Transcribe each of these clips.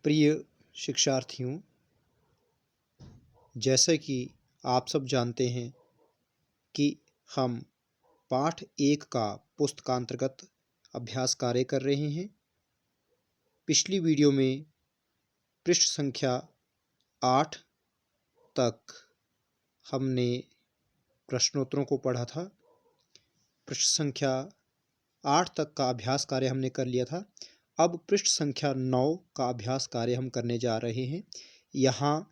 प्रिय शिक्षार्थियों, जैसे कि आप सब जानते हैं कि हम पाठ 1 का पुस्तकांतर्गत अभ्यास कार्य कर रहे हैं। पिछली वीडियो में पृष्ठ संख्या 8 तक हमने प्रश्नोत्तरों को पढ़ा था। पृष्ठ संख्या 8 तक का अभ्यास कार्य हमने कर लिया था। अब पृष्ठ संख्या 9 का अभ्यास कार्य हम करने जा रहे हैं। यहाँ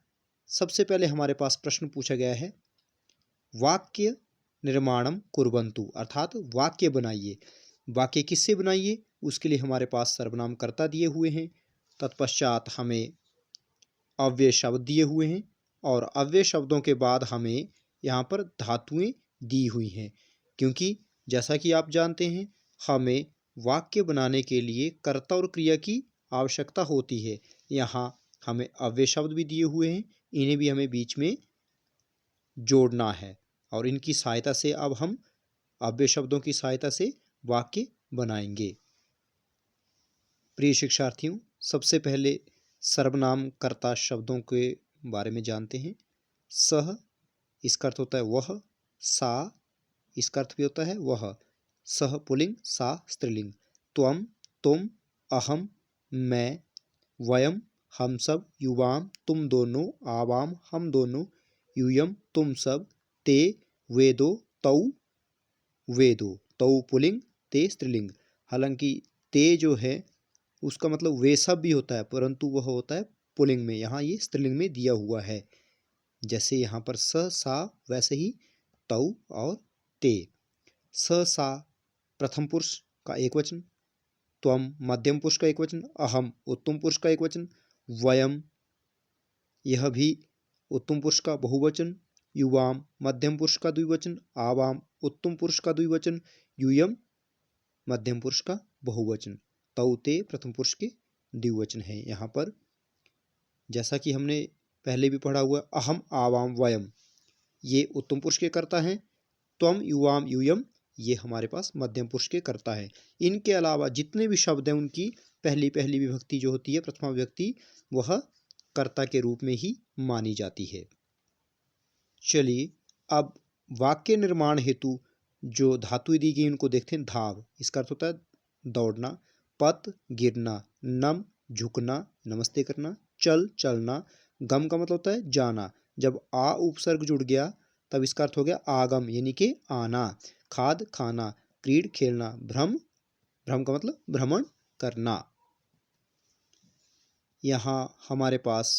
सबसे पहले हमारे पास प्रश्न पूछा गया है, वाक्य निर्माणम कुर्वन्तु, अर्थात वाक्य बनाइए। वाक्य किससे बनाइए, उसके लिए हमारे पास सर्वनाम कर्ता दिए हुए हैं। तत्पश्चात हमें अव्यय शब्द दिए हुए हैं और अव्यय शब्दों के बाद हमें यहाँ पर धातुएं दी हुई हैं, क्योंकि जैसा कि आप जानते हैं हमें वाक्य बनाने के लिए कर्ता और क्रिया की आवश्यकता होती है। यहाँ हमें अव्यय शब्द भी दिए हुए हैं, इन्हें भी हमें बीच में जोड़ना है और इनकी सहायता से अब हम अव्यय शब्दों की सहायता से वाक्य बनाएंगे। प्रिय शिक्षार्थियों, सबसे पहले सर्वनाम कर्ता शब्दों के बारे में जानते हैं। सह, इसका अर्थ होता है वह। सा, इसका अर्थ भी होता है वह। सह पुल्लिंग, सा स्त्रीलिंग। त्वम, तुम। अहम, मैं। वयम, हम सब। युवाम, तुम दोनों। आवाम, हम दोनों। यूयम, तुम सब। ते, वे दो। तौ, वे दो। तौ पुल्लिंग, ते स्त्रीलिंग। हालांकि ते जो है उसका मतलब वे सब भी होता है, परंतु वह होता है पुल्लिंग में, यहाँ ये स्त्रीलिंग में दिया हुआ है। जैसे यहाँ पर स, सा, वैसे ही तौ और ते। स, सा प्रथम पुरुष का एक वचन, त्वम मध्यम पुरुष का एक वचन, अहम उत्तम पुरुष का एक वचन, वयम यह भी उत्तम पुरुष का बहुवचन, युवाम मध्यम पुरुष का द्विवचन, आवाम उत्तम पुरुष का द्विवचन, यूयम मध्यम पुरुष का बहुवचन। तौ ते प्रथम पुरुष के द्विवचन है। यहाँ पर जैसा कि हमने पहले भी पढ़ा हुआ, अहम, आवाम, वयम ये उत्तम पुरुष के कर्ता हैं। त्वम, युवाम, यूयम ये हमारे पास मध्यम पुरुष के कर्ता है। इनके अलावा जितने भी शब्द हैं उनकी पहली विभक्ति जो होती है, प्रथमा विभक्ति, वह कर्ता के रूप में ही मानी जाती है। चलिए अब वाक्य निर्माण हेतु जो धातु दी गई उनको देखते हैं। धाव, इसका अर्थ होता है दौड़ना। पत, गिरना। नम, झुकना, नमस्ते करना। चल, चलना। गम का मतलब होता है जाना। जब आ उपसर्ग जुड़ गया तब इसका अर्थ हो गया आगम, यानी कि आना। खाद, खाना। क्रीड, खेलना। भ्रम, भ्रम का मतलब भ्रमण करना। यहाँ हमारे पास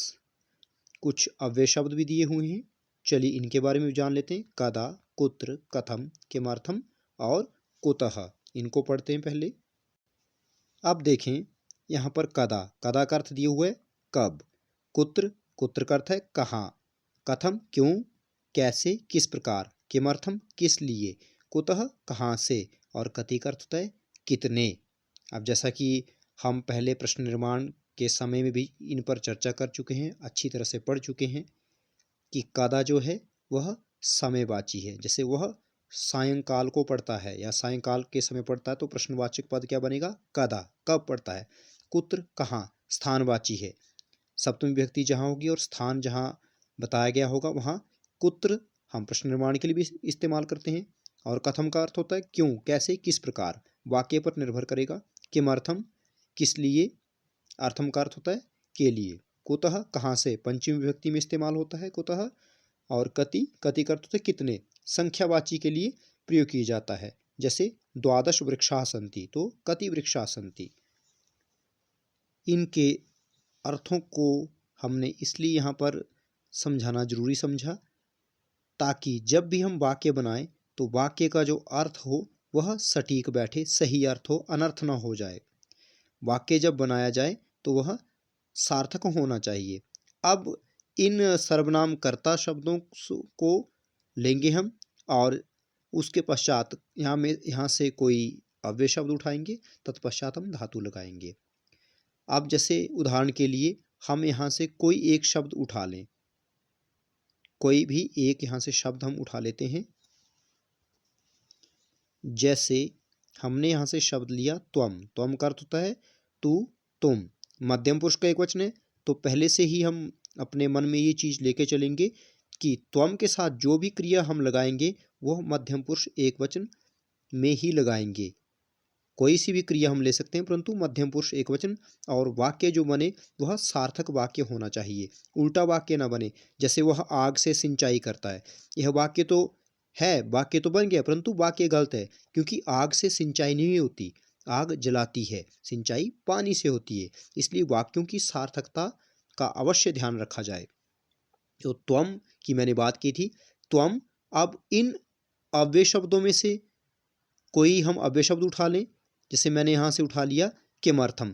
कुछ अव्यय शब्द भी दिए हुए हैं, चलिए इनके बारे में जान लेते हैं। कदा, कुत्र, कथम, किमर्थम और कुतः, इनको पढ़ते हैं पहले। अब देखें यहाँ पर कदा, कदा का अर्थ दिया हुआ है कब। कुत्र, कुत्र का अर्थ है कहाँ। कथम क्यों, कैसे, किस प्रकार। किमर्थम किस लिए। कुतः कहाँ से। और कति का अर्थ होता है कितने। अब जैसा कि हम पहले प्रश्न निर्माण के समय में भी इन पर चर्चा कर चुके हैं, अच्छी तरह से पढ़ चुके हैं कि कदा जो है वह समयवाची है। जैसे वह सायंकाल को पढ़ता है या सायंकाल के समय पढ़ता है तो प्रश्नवाचक पद क्या बनेगा, कदा, कब पढ़ता है। कुत्र कहाँ, स्थानवाची है। सप्तमी विभक्ति जहाँ होगी और स्थान जहाँ बताया गया होगा वहाँ कुत्र हम प्रश्न निर्माण के लिए भी इस्तेमाल करते हैं। और कथम का अर्थ होता है क्यों, कैसे, किस प्रकार, वाक्य पर निर्भर करेगा। किमर्थम किस लिए, अर्थम का अर्थ होता है के लिए। कुतः कहाँ से, पंचमी विभक्ति में इस्तेमाल होता है कुतः। और कति, कति का अर्थ होता है कितने, संख्यावाची के लिए प्रयोग किया जाता है। जैसे द्वादश वृक्षाः सन्ति तो कति वृक्षाः सन्ति। इनके अर्थों को हमने इसलिए यहाँ पर समझाना जरूरी समझा ताकि जब भी हम वाक्य बनाएं तो वाक्य का जो अर्थ हो वह सटीक बैठे, सही अर्थ हो, अनर्थ न हो जाए। वाक्य जब बनाया जाए तो वह सार्थक होना चाहिए। अब इन सर्वनाम कर्ता शब्दों को लेंगे हम और उसके पश्चात यहाँ से कोई अव्यय शब्द उठाएंगे, तत्पश्चात हम धातु लगाएंगे। अब जैसे उदाहरण के लिए हम यहाँ से कोई एक शब्द उठा लें, कोई भी एक यहाँ से शब्द हम उठा लेते हैं। जैसे हमने यहाँ से शब्द लिया त्वम, त्वम का अर्थ होता है तू, तुम। मध्यम पुरुष का एक वचन है तो पहले से ही हम अपने मन में ये चीज़ लेके चलेंगे कि त्वम के साथ जो भी क्रिया हम लगाएंगे वह मध्यम पुरुष एकवचन में ही लगाएंगे। कोई सी भी क्रिया हम ले सकते हैं, परंतु मध्यम पुरुष एकवचन, और वाक्य जो बने वह सार्थक वाक्य होना चाहिए, उल्टा वाक्य ना बने। जैसे वह आग से सिंचाई करता है, यह वाक्य तो है, वाक्य तो बन गया, परंतु वाक्य गलत है, क्योंकि आग से सिंचाई नहीं होती, आग जलाती है, सिंचाई पानी से होती है। इसलिए वाक्यों की सार्थकता का अवश्य ध्यान रखा जाए। जो त्वम की मैंने बात की थी, त्वम, अब इन अव्यय शब्दों में से कोई हम अव्यय शब्द उठा लें। जैसे मैंने यहाँ से उठा लिया किमर्थम,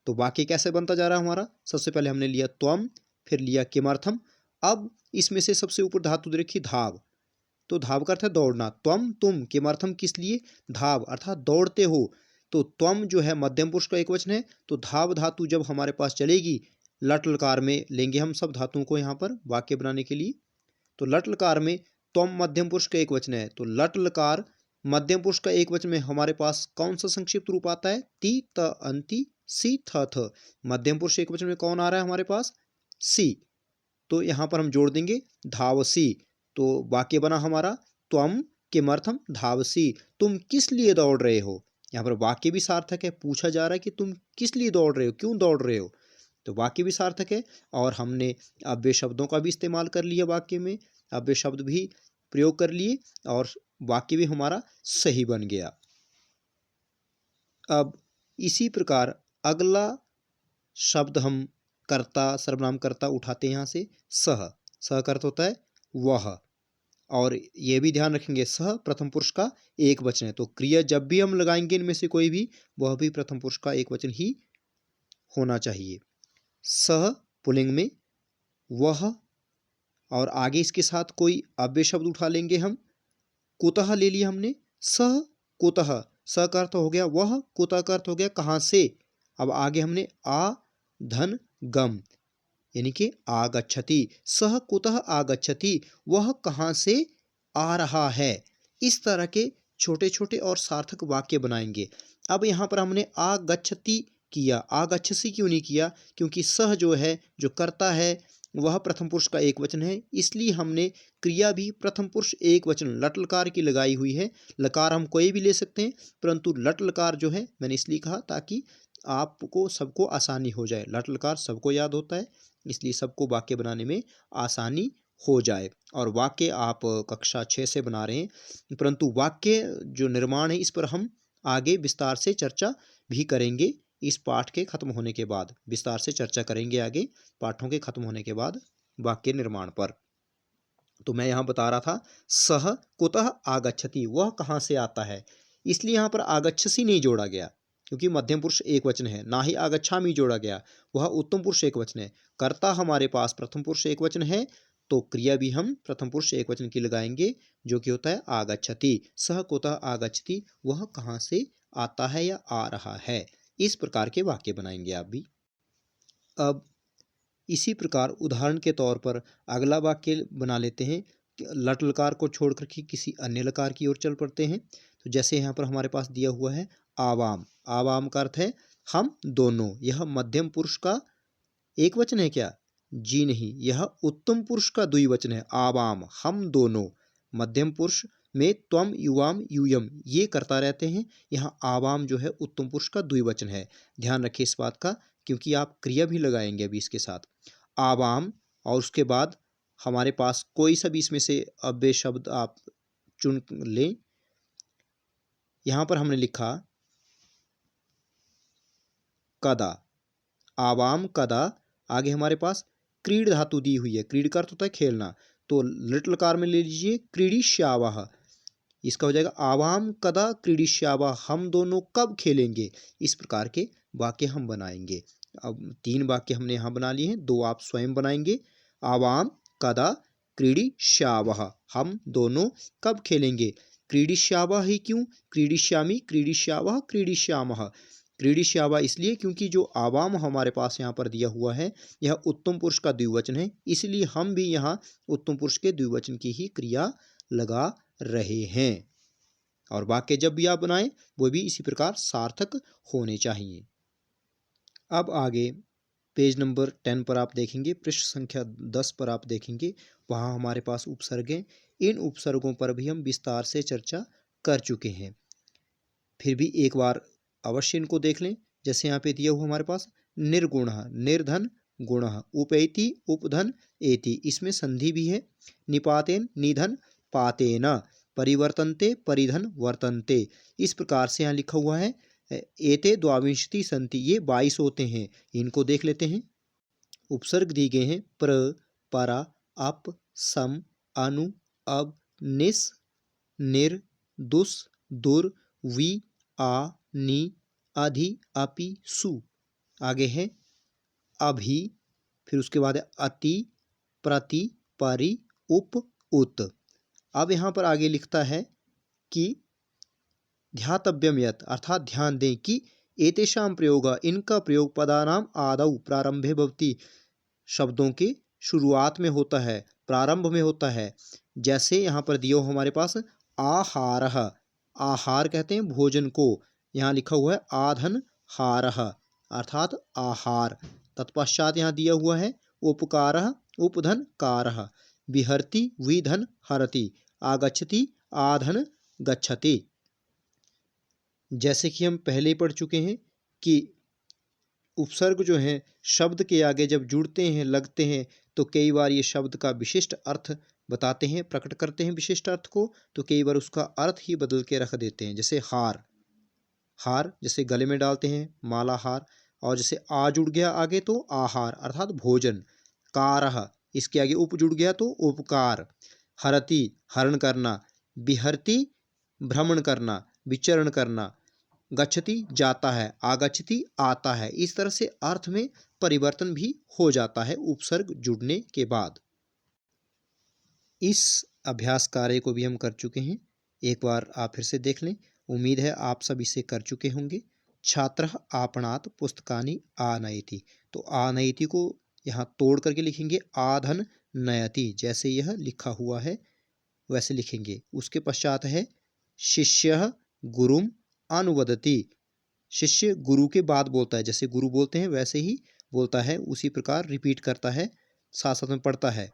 तो वाक्य कैसे बनता जा रहा है हमारा? सबसे पहले हमने लिया त्वम, फिर लिया किमर्थम। अब इसमें से सबसे ऊपर धातु दे रखी धाव, तो धाव का अर्थ है दौड़ना। त्वम तुम, किमर्थम किस लिए, धाव अर्थात दौड़ते हो। तो त्वम जो है मध्यम पुरुष का एकवचन है, तो धाव धातु जब हमारे पास चलेगी, लट लकार में लेंगे हम सब धातुओं को यहाँ पर वाक्य बनाने के लिए। तो लट लकार में त्वम मध्यम पुरुष का एकवचन है, तो लट लकार मध्यम पुरुष का एकवचन में हमारे पास कौन सा संक्षिप्त रूप आता है? ती त अंति सी थ थ। मध्यम पुरुष एकवचन में कौन आ रहा है हमारे पास? सी। तो यहाँ पर हम जोड़ देंगे धावसी, तो वाक्य बना हमारा त्वम किमर्थम धावसी, तुम किस लिए दौड़ रहे हो। यहाँ पर वाक्य भी सार्थक है, पूछा जा रहा है कि तुम किस लिए दौड़ रहे हो, क्यों दौड़ रहे हो, तो वाक्य भी सार्थक है। और हमने अव्यय शब्दों का भी इस्तेमाल कर लिया, वाक्य में अव्यय शब्द भी प्रयोग कर लिए, और वाक्य भी हमारा सही बन गया। अब इसी प्रकार अगला शब्द हम कर्ता, सर्वनाम कर्ता उठाते हैं यहाँ से सह। सह का अर्थ होता है वह, और ये भी ध्यान रखेंगे सह प्रथम पुरुष का एक वचन है, तो क्रिया जब भी हम लगाएंगे इनमें से कोई भी, वह भी प्रथम पुरुष का एक वचन ही होना चाहिए। सह पुल्लिंग में, वह, और आगे इसके साथ कोई अव्यय शब्द उठा लेंगे हम। कुतः ले लिया हमने, सह कुतः, स का अर्थ हो गया वह, कुतः का अर्थ हो गया कहाँ से। अब आगे हमने आ धन गम, यानी कि आगच्छति, सह कुतः आगच्छति, वह कहाँ से आ रहा है। इस तरह के छोटे छोटे और सार्थक वाक्य बनाएंगे। अब यहाँ पर हमने आगच्छति किया, आगच्छसि क्यों नहीं किया? क्योंकि सह जो है, जो कर्ता है, वह प्रथम पुरुष का एक वचन है, इसलिए हमने क्रिया भी प्रथम पुरुष एक वचन लट लकार की लगाई हुई है। लकार हम कोई भी ले सकते हैं, परंतु लट लकार जो है मैंने इसलिए कहा ताकि आपको सबको आसानी हो जाए। लट लकार सबको याद होता है, इसलिए सबको वाक्य बनाने में आसानी हो जाए। और वाक्य आप कक्षा 6 से बना रहे हैं, परंतु वाक्य जो निर्माण है इस पर हम आगे विस्तार से चर्चा भी करेंगे। इस पाठ के खत्म होने के बाद विस्तार से चर्चा करेंगे आगे पाठों के खत्म होने के बाद वाक्य निर्माण पर। तो मैं यहाँ बता रहा था सह कुतः आगच्छति, वह कहाँ से आता है, इसलिए यहाँ पर आगच्छसि नहीं जोड़ा गया, क्योंकि मध्यम पुरुष एक वचन है। ना ही आगच्छामि जोड़ा गया, वह उत्तम पुरुष एक वचन है। कर्ता हमारे पास प्रथम पुरुष एक वचन है, तो क्रिया भी हम प्रथम पुरुष एक वचन की लगाएंगे, जो कि होता है आगच्छति। सह कुतः आगच्छति, वह कहाँ से आता है या आ रहा है। इस प्रकार के वाक्य बनाएंगे आप भी। अब इसी प्रकार उदाहरण के तौर पर अगला वाक्य बना लेते हैं। लट लकार को छोड़ कर के किसी अन्य लकार की ओर चल पड़ते हैं। तो जैसे यहाँ पर हमारे पास दिया हुआ है आवाम, आवाम का अर्थ है हम दोनों। यह मध्यम पुरुष का एक वचन है क्या? जी नहीं, यह उत्तम पुरुष का द्विवचन है। आवाम हम दोनों, मध्यम पुरुष में त्वम युवाम यूयम ये करता रहते हैं, यहाँ आवाम जो है उत्तम पुरुष का द्विवचन है। ध्यान रखिए इस बात का, क्योंकि आप क्रिया भी लगाएंगे अभी इसके साथ। आवाम, और उसके बाद हमारे पास कोई सा भी इसमें से अव्यय शब्द आप चुन लें। यहाँ पर हमने लिखा कदा, आवाम कदा, आगे हमारे पास क्रीड धातु दी हुई है। क्रीड का अर्थ होता है खेलना, तो लिट लकार में ले लीजिए क्रीडिश्यावः, इसका हो जाएगा आवाम कदा क्रीडिश्यावः, हम दोनों कब खेलेंगे। इस प्रकार के वाक्य हम बनाएंगे। अब 3 वाक्य हमने यहाँ बना लिए हैं, 2 आप स्वयं बनाएंगे। आवाम कदा क्रीडिश्यावः, हम दोनों कब खेलेंगे। क्रीडिश्यावः ही क्यों? क्रीडिश्यामि क्रीडिश्यावः क्रीडिश्यामः। क्रीडिश्यावः इसलिए क्योंकि जो आवाम हमारे पास यहाँ पर दिया हुआ है, यह उत्तम पुरुष का द्विवचन है, इसलिए हम भी यहाँ उत्तम पुरुष के द्विवचन की ही क्रिया लगा रहे हैं। और वाक्य जब भी आप बनाएं वो भी इसी प्रकार सार्थक होने चाहिए। अब आगे पेज नंबर 10 पर आप देखेंगे, पृष्ठ संख्या 10 पर आप देखेंगे, वहाँ हमारे पास उपसर्ग हैं। इन उपसर्गों पर भी हम विस्तार से चर्चा कर चुके हैं। फिर भी एक बार अवश्य इनको देख लें। जैसे यहाँ पे दिया हुआ हमारे पास निर्गुणः, निर्धन गुणः, उपैति उपधन एति, इसमें संधि भी है। निपातेन निधन पातेन, परिवर्तन्ते परिधन वर्तन्ते, इस प्रकार से यहाँ लिखा हुआ है। एते द्वाविंशति संति, ये 22 होते हैं। इनको देख लेते हैं। उपसर्ग दिए गए हैं प्र, परा, अप, सम, अनु, अब, निस, निर, दुस, दुर, वि, आ, नि, अधि, अपि, सु। आगे है अभि, फिर उसके बाद है अति, प्रति, परि, उप, उत। अब यहाँ पर आगे लिखता है कि ध्यातव्यम यत्, अर्थात ध्यान दें कि एतेषां प्रयोग, इनका प्रयोग पदानाम आदौ प्रारंभे भवति, शब्दों के शुरुआत में होता है, प्रारंभ में होता है। जैसे यहाँ पर दियो हमारे पास आहारः, आहार कहते हैं भोजन को, यहाँ लिखा हुआ है आधन हारः, अर्थात आहार। तत्पश्चात यहाँ दिया हुआ है उपकारः, उपधन कारः, विहरति विधन हरति, आगच्छति आधन गच्छति। जैसे कि हम पहले पढ़ चुके हैं कि उपसर्ग जो हैं शब्द के आगे जब जुड़ते हैं, लगते हैं, तो कई बार ये शब्द का विशिष्ट अर्थ बताते हैं, प्रकट करते हैं विशिष्ट अर्थ को, तो कई बार उसका अर्थ ही बदल के रख देते हैं। जैसे हार, हार जैसे गले में डालते हैं माला हार, और जैसे आ जुड़ गया आगे तो आहार अर्थात भोजन। कारह, इसके आगे उप जुड़ गया तो उपकार। हरति, हरण करना। बिहरति, भ्रमण करना, विचरण करना। गच्छति, जाता है। आगच्छति, आता है। इस तरह से अर्थ में परिवर्तन भी हो जाता है उपसर्ग जुड़ने के बाद। इस अभ्यास कार्य को भी हम कर चुके हैं, एक बार आप फिर से देख लें। उम्मीद है आप सब इसे कर चुके होंगे। छात्रः आपणात् पुस्तकानि आनयति, तो आनयति को यहाँ तोड़ करके लिखेंगे आधन नयति, जैसे यह लिखा हुआ है वैसे लिखेंगे। उसके पश्चात है शिष्यः गुरुम अनुवदति, शिष्य गुरु के बाद बोलता है, जैसे गुरु बोलते हैं वैसे ही बोलता है, उसी प्रकार रिपीट करता है, साथ साथ में पढ़ता है।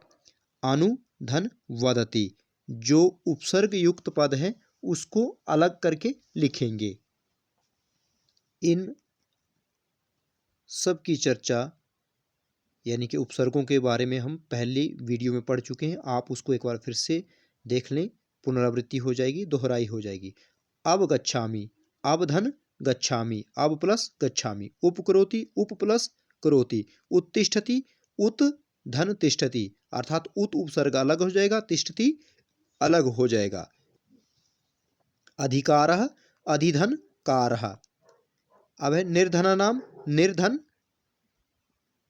अनुधन वदति, जो उपसर्ग युक्त पद है उसको अलग करके लिखेंगे। इन सब की चर्चा यानी कि उपसर्गों के बारे में हम पहली वीडियो में पढ़ चुके हैं, आप उसको एक बार फिर से देख लें, पुनरावृत्ति हो जाएगी, दोहराई हो जाएगी। अब गच्छामि, अब धन गच्छामि, अब प्लस गच्छामि। उपकरोति, उप प्लस करोति। उत्तिष्ठति, उत धन तिष्ठति, अर्थात उत उपसर्ग अलग हो जाएगा, तिष्ठति अलग हो जाएगा। अधिकारः, अधिधन कारः। अब है निर्धना नाम, निर्धन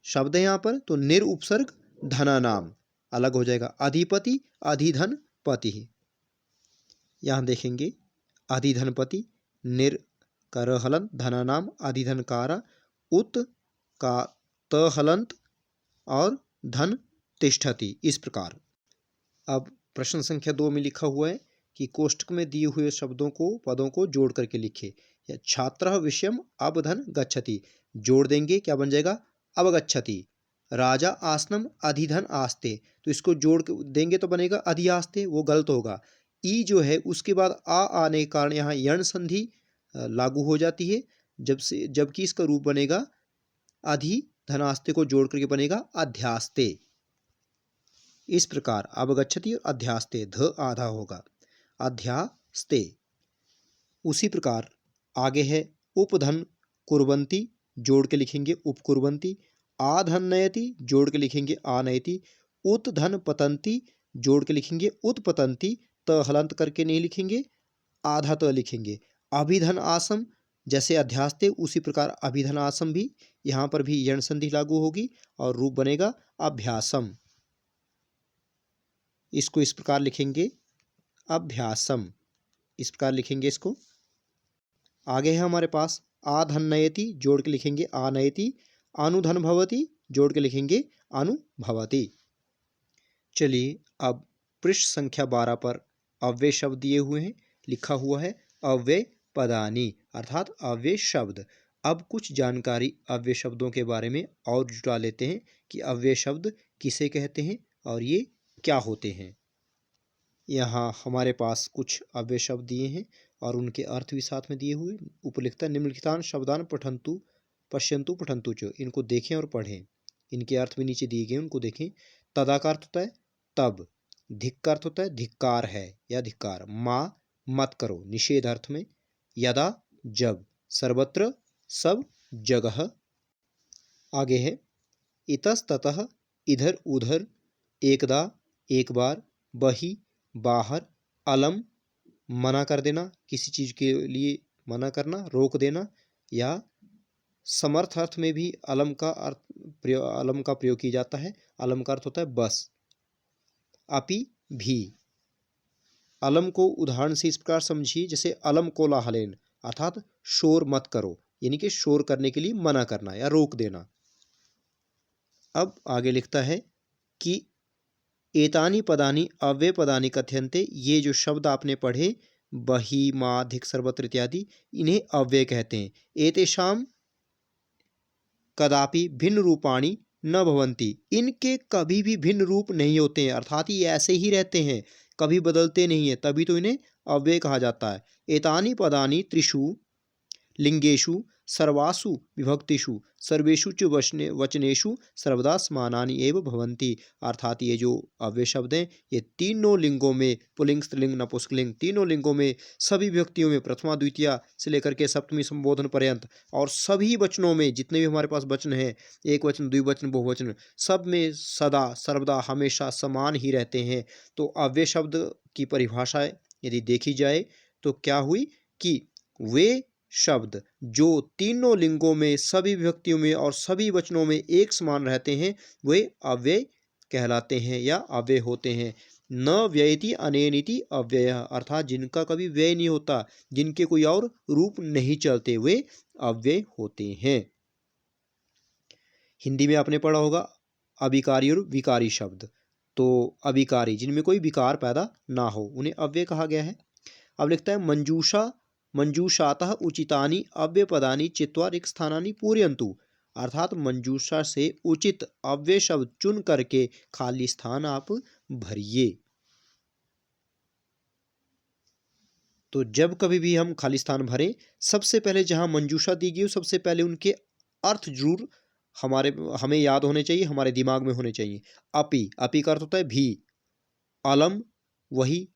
शब्द है यहाँ पर, तो निर उपसर्ग धना नाम अलग हो जाएगा। अधिपति, अधिधन पति, यहाँ देखेंगे अधिधनपति, निर कर हलंत, धना नाम, अधिधन कारा, उत का त हलंत और धन तिष्ठति, इस प्रकार। अब प्रश्न संख्या 2 में लिखा हुआ है कि कोष्ठक में दिए हुए शब्दों को, पदों को जोड़ करके लिखे। या छात्रः विषयम अवधन गच्छति, जोड़ देंगे क्या बन जाएगा अवगच्छति। राजा आसनम अधिधन आस्ते, तो इसको जोड़ देंगे तो बनेगा अधिआस्ते, वो गलत होगा। ई जो है उसके बाद आ आने के कारण यहाँ यण संधि लागू हो जाती है, जबकि इसका रूप बनेगा अधि धनास्ते को जोड़ करके बनेगा अध्यास्ते। इस प्रकार अवगच्छति और अध्यास्ते, ध आधा होगा, अध्यास्ते। उसी प्रकार आगे है उपधन कुर्वन्ति, जोड़ के लिखेंगे उपकुर्वन्ति। आधन नयति, जोड़ के लिखेंगे आनयति। उत्धन पतंती, जोड़ के लिखेंगे उत्पतंती, त हलंत करके नहीं लिखेंगे, आधा त लिखेंगे। अभिधन आसम, जैसे अध्यास्ते उसी प्रकार अभिधन आसम भी, यहाँ पर भी यण संधि लागू होगी और रूप बनेगा अभ्यासम। इसको इस प्रकार लिखेंगे अभ्यासम, इस प्रकार लिखेंगे इसको। आगे है हमारे पास आधन नयति, जोड़ के लिखेंगे आनयति। अनुधन भवति, जोड़ के लिखेंगे अनुभवति। चलिए अब पृष्ठ संख्या 12 पर अव्यय शब्द दिए हुए हैं, लिखा हुआ है अव्यय पदानि, अर्थात अव्यय शब्द। अब कुछ जानकारी अव्यय शब्दों के बारे में और जुटा लेते हैं कि अव्यय शब्द किसे कहते हैं और ये क्या होते हैं। यहाँ हमारे पास कुछ अव्यय शब्द दिए हैं और उनके अर्थ भी साथ में दिए हुए। उपलिखित निम्नलिखितान शब्दान पठन्तु पश्यन्तु पठन्तु च, इनको देखें और पढ़ें। इनके अर्थ भी नीचे दिए गए, उनको देखें। तदा का अर्थ होता है तब, धिक का अर्थ होता है धिक्कार है या धिक्कार, माँ मत करो निषेध अर्थ में, यदा जब, सर्वत्र सब जगह। आगे है इतस्ततः इधर उधर, एकदा एक बार, बही बाहर, अलम मना कर देना, किसी चीज के लिए मना करना, रोक देना, या समर्थ अर्थ में भी अलम का प्रयोग किया जाता है। अलम का अर्थ होता है बस। अपि भी, अलम को उदाहरण से इस प्रकार समझिए जैसे अलम कोलाहलेन, अर्थात शोर मत करो, यानी कि शोर करने के लिए मना करना या रोक देना। अब आगे लिखता है कि एतानि पदानि अव्यय पदानि कथ्यन्ते, ये जो शब्द आपने पढ़े बही मा धिक सर्वत्र इत्यादि, इन्हें अव्यय कहते हैं। एतेषाम कदापि भिन्न रूपाणि न भवन्ति, इनके कभी भी भिन्न रूप नहीं होते हैं, अर्थात ये ऐसे ही रहते हैं, कभी बदलते नहीं है, तभी तो इन्हें अव्यय कहा जाता है। एतानि पदानि त्रिषु लिंगेषु सर्वासु विभक्तिषु सर्वेषु च वचनेषु सर्वदा समानानि एव भवन्ति, अर्थात ये जो अव्यय शब्द हैं ये तीनों लिंगों में, पुल्लिंग स्त्रीलिंग नपुंसकलिंग, तीनों लिंगों में सभी विभक्तियों में, प्रथमा द्वितीया से लेकर के सप्तमी संबोधन पर्यंत, और सभी वचनों में जितने भी हमारे पास वचन हैं, एक वचन द्विवचन बहुवचन, सब में सदा सर्वदा हमेशा समान ही रहते हैं। तो अव्यय शब्द की परिभाषा यदि देखी जाए तो क्या हुई कि वे शब्द जो तीनों लिंगों में, सभी विभक्तियों में और सभी वचनों में एक समान रहते हैं, वे अव्यय कहलाते हैं या अव्यय होते हैं। न व्ययति अनेनिति अव्यय, अर्थात जिनका कभी व्यय नहीं होता, जिनके कोई और रूप नहीं चलते, वे अव्यय होते हैं। हिंदी में आपने पढ़ा होगा अविकारी और विकारी शब्द, तो अविकारी जिनमें कोई विकार पैदा ना हो, उन्हें अव्यय कहा गया है। अब लिखता है मंजूषा मंजूषातः उचितानि अव्यय पदानि चित्वा रिक्त स्थानानि पूरयन्तु, अर्थात मंजूषा से उचित अव्यय शब्द चुन करके खाली स्थान आप भरिए। तो जब कभी भी हम खाली स्थान भरें, सबसे पहले जहां मंजूषा दी गई हो, सबसे पहले उनके अर्थ जरूर हमें याद होने चाहिए, हमारे दिमाग में होने चाहिए। अपि, अपि का अर्थ होता है भी, अलम वही,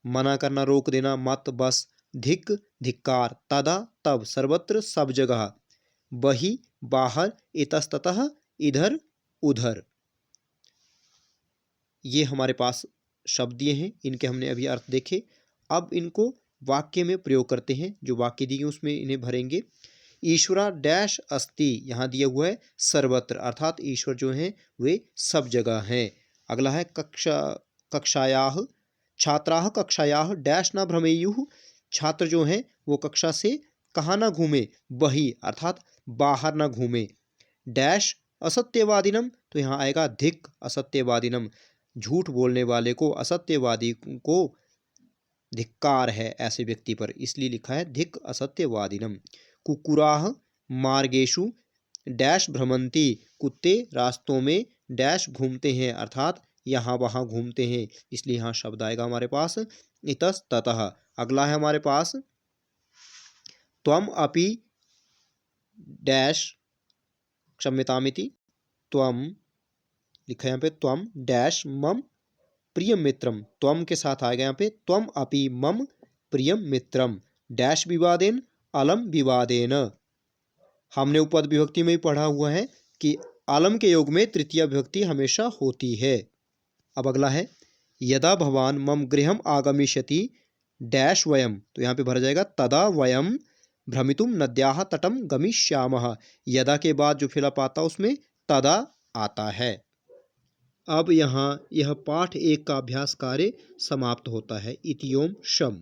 मना करना रोक देना, मत बस, धिक धिक्कार, तदा तब, सर्वत्र सब जगह, बही बाहर, इतस्ततः इधर उधर। ये हमारे पास शब्द दिए हैं, इनके हमने अभी अर्थ देखे। अब इनको वाक्य में प्रयोग करते हैं, जो वाक्य दिए उसमें इन्हें भरेंगे। ईश्वरा डैश अस्ति, यहाँ दिया हुआ है सर्वत्र, अर्थात ईश्वर जो हैं वे सब जगह हैं। अगला है कक्षायाः छात्राः कक्षायाः डैश न भ्रमेयुः, छात्र जो हैं वो कक्षा से कहाँ ना घूमे, बही अर्थात बाहर ना घूमे। डैश असत्यवादिनम, तो यहाँ आएगा धिक असत्यवादिनम, झूठ बोलने वाले को, असत्यवादी को धिक्कार है ऐसे व्यक्ति पर, इसलिए लिखा है धिक असत्यवादिनम। कुकुराह मार्गेषु डैश भ्रमंती, कुत्ते रास्तों में डैश घूमते हैं, अर्थात यहाँ वहाँ घूमते हैं, इसलिए यहाँ शब्द आएगा हमारे पास इतस्ततः। अगला है हमारे पास त्वम अपि डैश क्षम्यतामिति, त्वम लिखा है यहाँ पे त्वम डैश मम प्रियम मित्रम, त्वम के साथ आएगा यहाँ पे त्वम अपि मम प्रियम मित्रम, डैश विवादेन अलम विवादेन। हमने उपपद विभक्ति में ही पढ़ा हुआ है कि अलम के योग में तृतीय विभक्ति हमेशा होती है। अब अगला है यदा भवान मम गृहम आगमिष्यति डैश वयम, तो यहाँ पे भरा जाएगा तदा वयम भ्रमितुम नद्याः तटम गमिष्यामः, यदा के बाद जो फिलअप आता है उसमें तदा आता है। अब यहाँ यह पाठ 1 का अभ्यास कार्य समाप्त होता है। इति ओम शम।